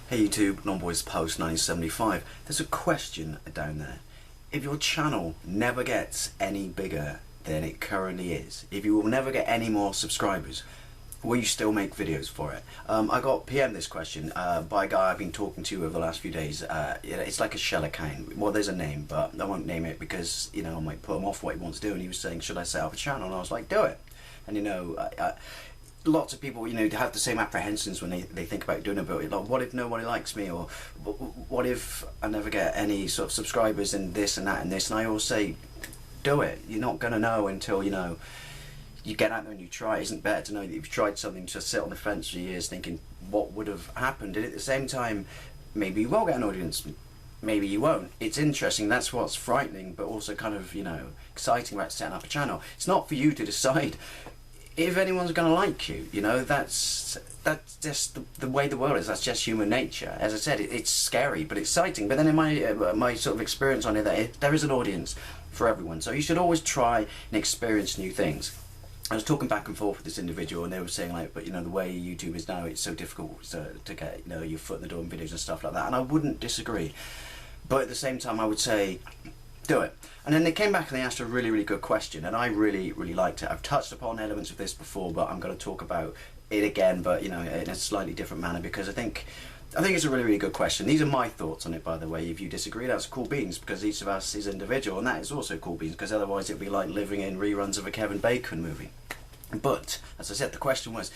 Hey YouTube, Nonboys Post 1975. There's a question down there. If your channel never gets any bigger than it currently is, if you will never get any more subscribers, will you still make videos for it? I got PM this question by a guy I've been talking to over the last few days. It's like a shell account. Well, there's a name, but I won't name it because, I might put him off what he wants to do. And he was saying, should I set up a channel? And I was like, do it. And lots of people, have the same apprehensions when they think about doing it, but like, what if nobody likes me, or what if I never get any sort of subscribers and this and that and this? And I always say, do it. You're not going to know until, you get out there and you try. Isn't it better to know that you've tried something to sit on the fence for years thinking what would have happened? And at the same time, maybe you will get an audience, maybe you won't. It's interesting. That's what's frightening, but also kind of, exciting about setting up a channel. It's not for you to decide if anyone's going to like you. That's just the way the world is. That's just human nature. As I said, it's scary but exciting. But then in my sort of experience on it, there is an audience for everyone. So you should always try and experience new things. I was talking back and forth with this individual, and they were saying but the way YouTube is now, it's so difficult to get your foot in the door in videos and stuff like that. And I wouldn't disagree, but at the same time I would say, do it. And then they came back and they asked a really, really good question, and I really, really liked it. I've touched upon elements of this before, but I'm going to talk about it again, but in a slightly different manner, because I think it's a really, really good question. These are my thoughts on it, by the way. If you disagree, that's cool beans, because each of us is individual, and that is also cool beans, because otherwise it'd be like living in reruns of a Kevin Bacon movie. But as I said, the question was,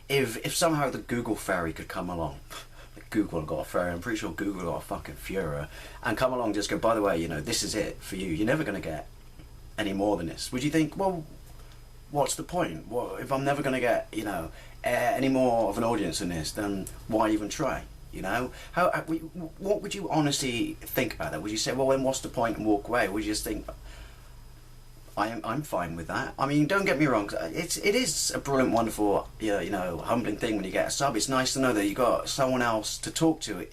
if somehow the Google fairy could come along, Google got a fairy, I'm pretty sure Google got a fucking Führer, and come along, just go, by the way, this is it for you, you're never going to get any more than this, would you think, well, what's the point? Well, if I'm never going to get, any more of an audience than this, then why even try? What would you honestly think about that? Would you say, well, then what's the point, and walk away? Or would you just think, I'm fine with that? I mean, don't get me wrong, it is a brilliant, wonderful, humbling thing when you get a sub. It's nice to know that you got someone else to talk to.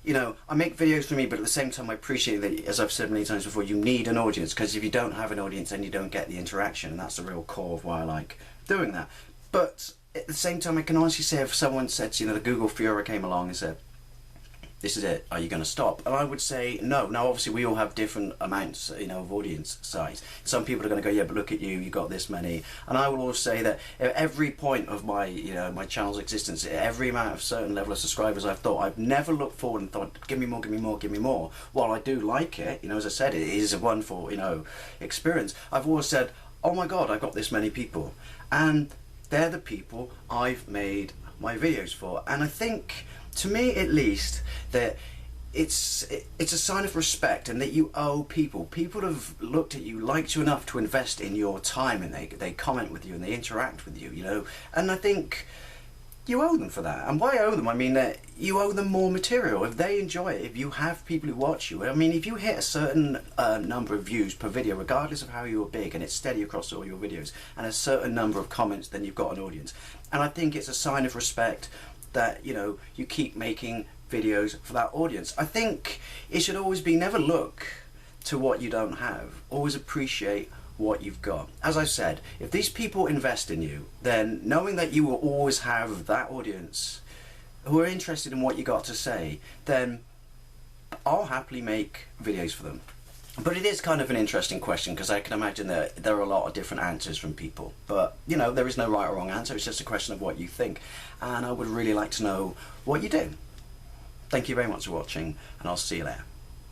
I make videos for me, but at the same time I appreciate that, as I've said many times before, you need an audience, because if you don't have an audience, then you don't get the interaction, and that's the real core of why I like doing that. But at the same time, I can honestly say, if someone said, the Google Führer came along and said, this is it, are you going to stop? And I would say no. Now obviously we all have different amounts of audience size. Some people are going to go, yeah, but look at you, you got this many. And I will always say that at every point of my my channel's existence, every amount of certain level of subscribers I've never looked forward and thought, give me more, give me more, give me more. While I do like it, as I said, it is a wonderful experience, I've always said, oh my god, I got this many people, and they're the people I've made my videos for. And I think, to me at least, that it's a sign of respect, and that you owe people have looked at you, liked you enough to invest in your time, and they comment with you and they interact with you, and I think you owe them for that. And why owe them? I mean that you owe them more material. If they enjoy it, if you have people who watch you, I mean, if you hit a certain number of views per video, regardless of how you're big, and it's steady across all your videos, and a certain number of comments, then you've got an audience. And I think it's a sign of respect that you keep making videos for that audience. I think it should always be, never look to what you don't have, always appreciate what you've got. As I said, if these people invest in you, then knowing that you will always have that audience who are interested in what you got to say, then I'll happily make videos for them. But it is kind of an interesting question, because I can imagine that there are a lot of different answers from people. But, there is no right or wrong answer. It's just a question of what you think. And I would really like to know what you do. Thank you very much for watching, and I'll see you later.